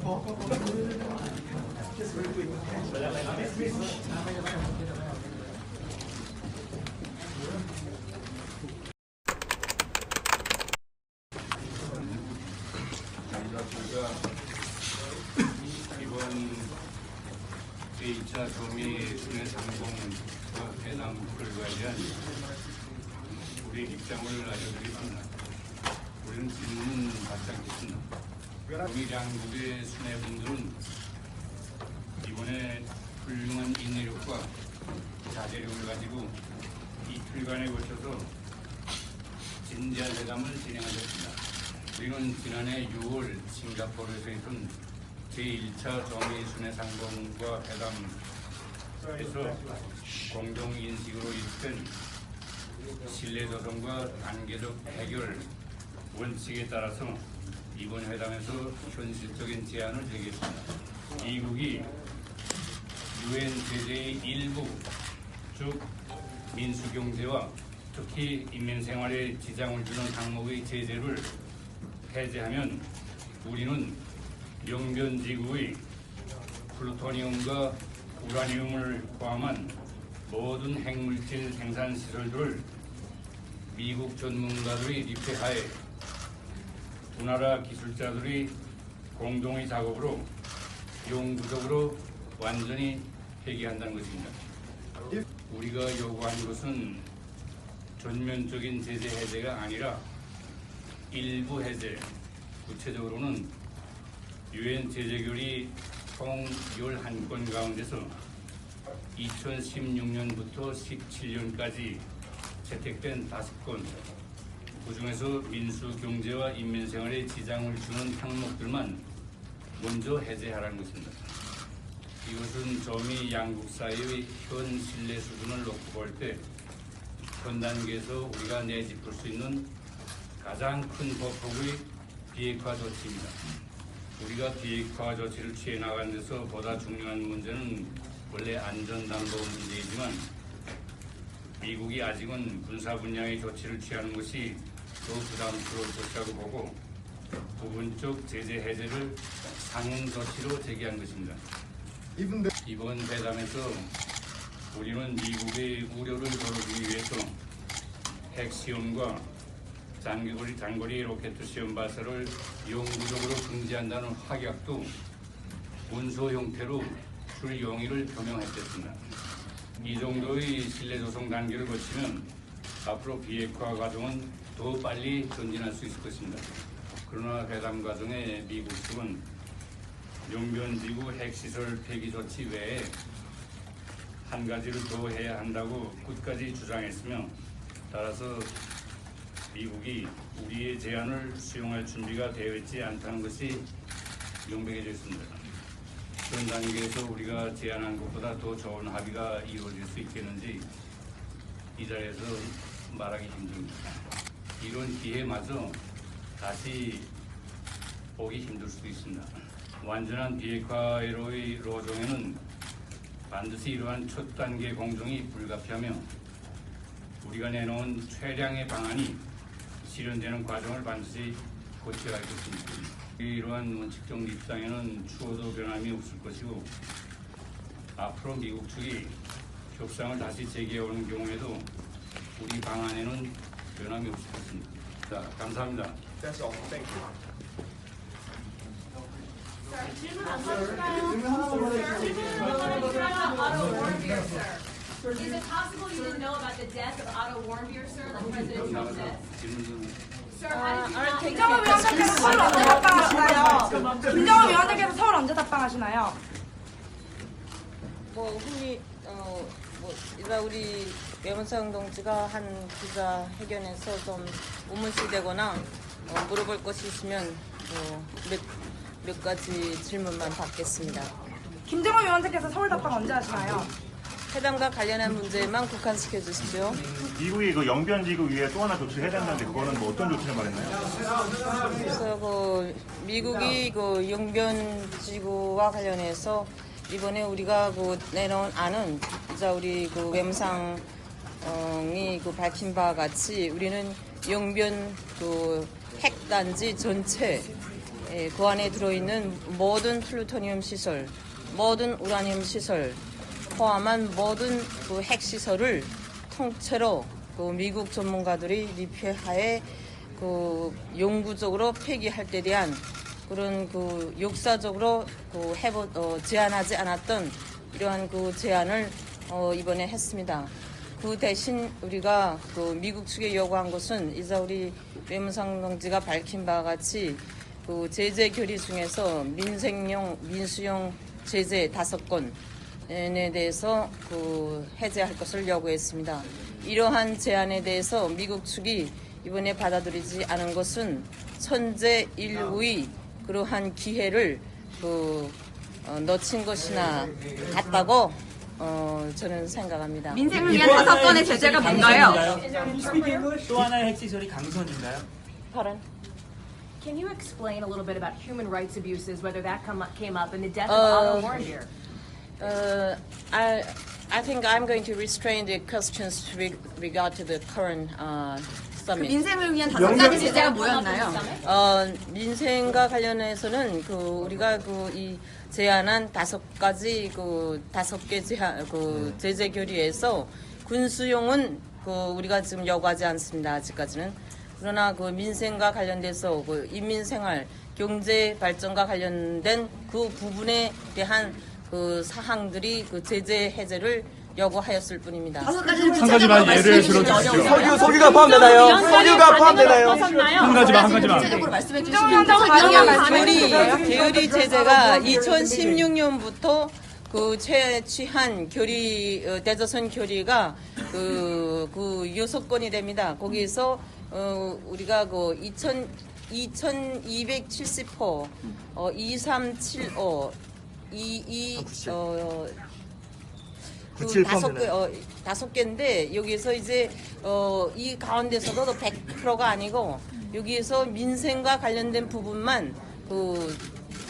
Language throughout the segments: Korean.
이번 제2차 조미 순회 상봉과 회담 결과에 대한 우리 입장을 알려드리겠습니다. 우리는 질문 받지 않겠습니다. 우리 양국의 수뇌분들은 이번에 훌륭한 인내력과 자제력을 가지고 이틀간에 걸쳐서 진지한 회담을 진행하셨습니다. 우리는 지난해 6월 싱가포르에서 있던 제1차 조미 순회 상봉과 회담에서 공동인식으로 이룩된 신뢰 조성과 단계적 해결 원칙에 따라서 이번 회담에서 현실적인 제안을 제기했습니다. 미국이 유엔 제재의 일부, 즉 민수경제와 특히 인민생활에 지장을 주는 항목의 제재를 해제하면 우리는 영변지구의 플루토늄과 우라늄을 포함한 모든 핵물질 생산 시설들을 미국 전문가들의 리페하에 두 나라 기술자들의 공동의 작업으로 영구적으로 완전히 폐기한다는 것입니다. 우리가 요구하는 것은 전면적인 제재 해제가 아니라 일부 해제, 구체적으로는 유엔 제재결의 총 11건 가운데서 2016년부터 17년까지 채택된 5건, 그중에서 민수경제와 인민생활에 지장을 주는 항목들만 먼저 해제하라는 것입니다. 이것은 조미 양국 사이의 현 신뢰 수준을 놓고 볼 때 현 단계에서 우리가 내짚을 수 있는 가장 큰 보폭의 비핵화 조치입니다. 우리가 비핵화 조치를 취해 나가는 데서 보다 중요한 문제는 원래 안전담보 문제이지만 미국이 아직은 군사 분야의 조치를 취하는 것이 더 부담스러울 것이라고 보고 부분적 제재 해제를 상응 조치로 제기한 것입니다. 이번 회담에서 우리는 미국의 우려를 덜어주기 위해서 핵시험과 장거리 로켓 시험 발사를 영구적으로 금지한다는 확약도 문서 형태로 줄 용의를 표명했습니다. 이 정도의 신뢰 조성 단계를 거치면 앞으로 비핵화 과정은 더 빨리 전진할 수 있을 것입니다. 그러나 회담 과정에 미국 측은 영변지구 핵시설 폐기 조치 외에 한 가지를 더 해야 한다고 끝까지 주장했으며, 따라서 미국이 우리의 제안을 수용할 준비가 되어 있지 않다는 것이 명백해져 있습니다. 현 단계에서 우리가 제안한 것보다 더 좋은 합의가 이루어질 수 있겠는지 이 자리에서 말하기 힘듭니다. 이런 기회마저 다시 보기 힘들 수도 있습니다. 완전한 비핵화로의 로정에는 반드시 이러한 첫 단계 공정이 불가피하며 우리가 내놓은 최량의 방안이 실현되는 과정을 반드시 거쳐야 할 것입니다. 이러한 원칙적 입장에는 추호도 변함이 없을 것이고 앞으로 미국 측이 협상을 다시 재개해오는 경우에도 우리 방안에는 변함이 없을 것입니다. 자, 감사합니다. That's all. Thank you. 질문 안 받으시나요? 질문 안 받으시나요? Otto Warmbier, sir. Is it possible you didn't know about the death of Otto Warmbier, sir, like President Trump said? Sir, how did you not? 김정은 위원장께서 서울 언제 답방하시나요? 김정은 위원장께서 서울 언제 답방하시나요? 흔히 일단 우리 외무성 동지가 한 기자회견에서 좀 우문시되거나 물어볼 것이 있으면 몇 가지 질문만 받겠습니다. 김정은 위원장께서 서울 답방 언제 하시나요? 회담과 관련한 문제만 국한시켜 주십시오. 미국이 그 영변지구 위에 또 하나 조치를 해야 된다는데 그거는 뭐 어떤 조치를 말했나요? 그래서 미국이 영변지구와 관련해서 이번에 우리가 내놓은 안은 이제 우리 외무상이 밝힌 바와 같이 우리는 영변 핵단지 전체에 그 안에 들어있는 모든 플루토늄 시설, 모든 우라늄 시설, 포함한 모든 그 핵시설을 통째로 그 미국 전문가들이 리폐하에 그 영구적으로 폐기할 때 대한 그런 그 역사적으로 그 제안하지 않았던 이러한 그 제안을 이번에 했습니다. 그 대신 우리가 그 미국 측에 요구한 것은 이제 우리 외무상 동지가 밝힌 바와 같이 그 제재 결의 중에서 민수용 제재 5건에 대해서 그 해제할 것을 요구했습니다. 이러한 제안에 대해서 미국 측이 이번에 받아들이지 않은 것은 천재일우의 그러한 기회를 놓친 것이나 같다고 저는 생각합니다. 민생을 위한 5건의 제재가 뭔가요? 또 하나의 핵시설이 강선인가요? Pardon? Can you explain a little bit about human rights abuses, whether that came up in the death of Otto Warmbier? I think I'm going to restrain the questions with regard to the current summit. 민생을 위한 5가지 제재가 뭐였나요? 민생과 관련해서는 그 우리가 이 제안한 5개 제한 제재 결의에서 군수용은 우리가 지금 요구하지 않습니다. 아직까지는. 그러나 그 민생과 관련돼서 그 인민생활, 경제 발전과 관련된 그 부분에 대한 그 사항들이 그 제재 해제를 요구하였을 뿐입니다. 5가지는 한 가지만 예를 들어주시죠. 석유가 포함되나요? 석유가 포함되나요? 한 가지만. 구체적으로 말씀해 주시면 계율이 제재가 2016년부터 그 취한 대조선 결의가 그 6건이 됩니다. 거기에서 우리가 그 2270호 2375 다섯 개인데 여기서 이제 이 가운데서도 100%가 아니고 여기에서 민생과 관련된 부분만 그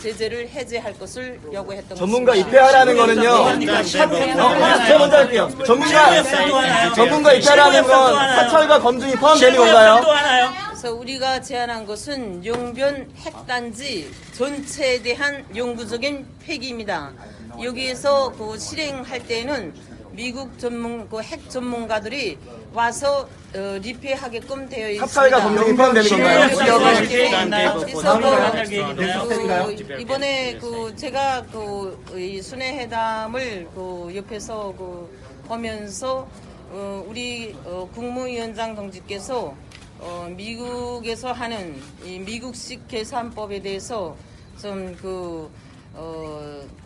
제재를 해제할 것을 요구했던 전문가 것입니다. 입회하라는 거는요. 제가 먼저 할게요. 전문가 입회하라는 건 사찰과 검증이 포함되는 건가요? 또 하나요? 그래서 우리가 제안한 것은 용변 핵단지 전체에 대한 영구적인 폐기입니다. 여기에서 그 실행할 때는 미국 핵 전문가들이 와서 리폐하게끔 되어 있습니다. 사찰과 검증이 포함되는 건가요? 그래서 이번에 제가 이 순회회담을 옆에서 보면서 우리 국무위원장 동지께서 미국에서 하는 이 미국식 계산법에 대해서 좀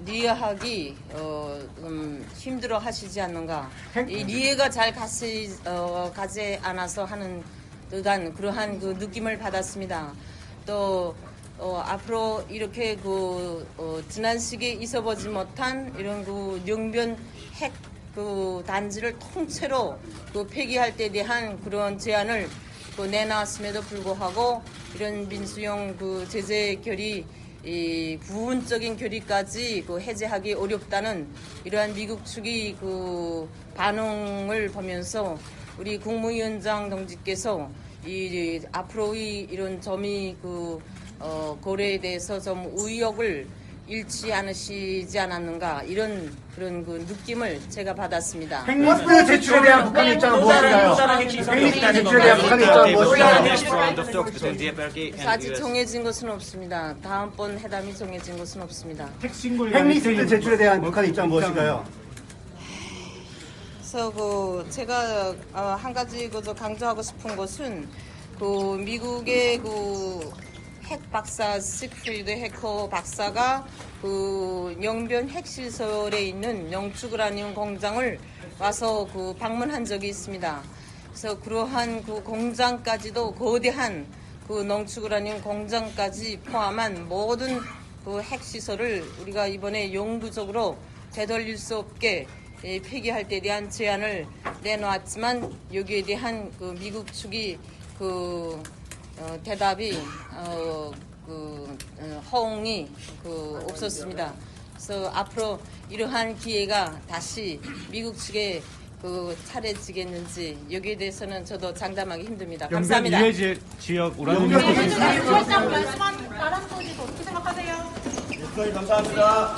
이해하기 좀 힘들어 하시지 않는가. 이 이해가 잘 가지 않아서 하는 듯한 그러한 그 느낌을 받았습니다. 또 앞으로 이렇게 지난 시기에 있어보지 못한 이런 영변 핵 단지를 통째로 폐기할 때 대한 그런 제안을 내놨음에도 불구하고 이런 민수용 제재 결의 이 부분적인 결의까지 해제하기 어렵다는 이러한 미국 측의 반응을 보면서 우리 국무위원장 동지께서 앞으로의 이런 점이 고려에 대해서 좀 의욕을 잃지 않으시지 않았는가 이런 그런 느낌을 제가 받았습니다. 핵리스트 제출에 대한 북한 입장은 무엇인가요? 핵리스트 제출에 대한 북한 입장은 무엇인가요? 아직 정해진 것은 없습니다. 다음번 회담이 정해진 것은 없습니다. 핵리스트 제출에 대한 북한 입장은 무엇인가요? 그래서 제가 한 가지 강조하고 싶은 것은 미국의 핵 박사 시크필드 해커 박사가 영변 핵시설에 있는 영축우라늄 공장을 와서 방문한 적이 있습니다. 그래서 그러한 공장까지도 거대한 농축우라늄 공장까지 포함한 모든 핵시설을 우리가 이번에 영구적으로 되돌릴 수 없게 폐기할 때 대한 제안을 내놓았지만 여기에 대한 미국 측이 대답이 호응이 없었습니다. 그래서 앞으로 이러한 기회가 다시 미국 측에 차례지겠는지 여기에 대해서는 저도 장담하기 힘듭니다. 감사합니다. 영변 이해 지역 우라늄 말씀한 바람소지 국장님 감사합니다.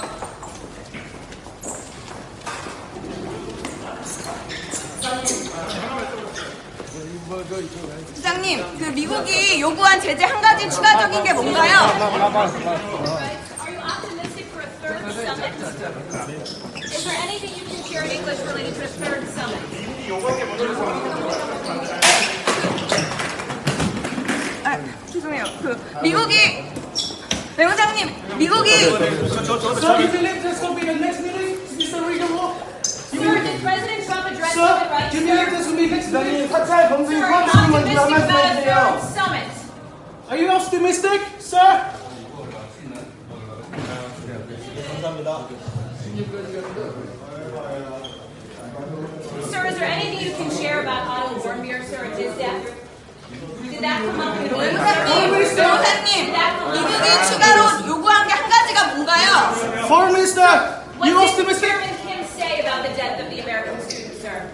부장님, 그 미국이 요구한 제재 한 가지 추가적인 게 뭔가요? Are you optimistic for a third summit? Is there anything you can share in English related to a third summit? 아, 죄송해요. 그 미국이 외무장님, 미국이 Sir, did President Trump address human rights? 부장님 사찰 검증이 Sir, are you 포함되는 건지 한 optimistic 말씀 about a 해주세요. third summit? Are you optimistic, sir? 감사합니다. Sir, is there anything you can share about Otto Warmbier, sir? Did that come up in the 외무장님, 미국이 추가로 요구한 게 한 가지가 뭔가요? Foreign Minister, What you did optimistic? Chairman Kim say about the death of the American student, sir?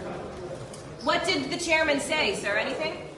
What did the chairman say, sir? Anything?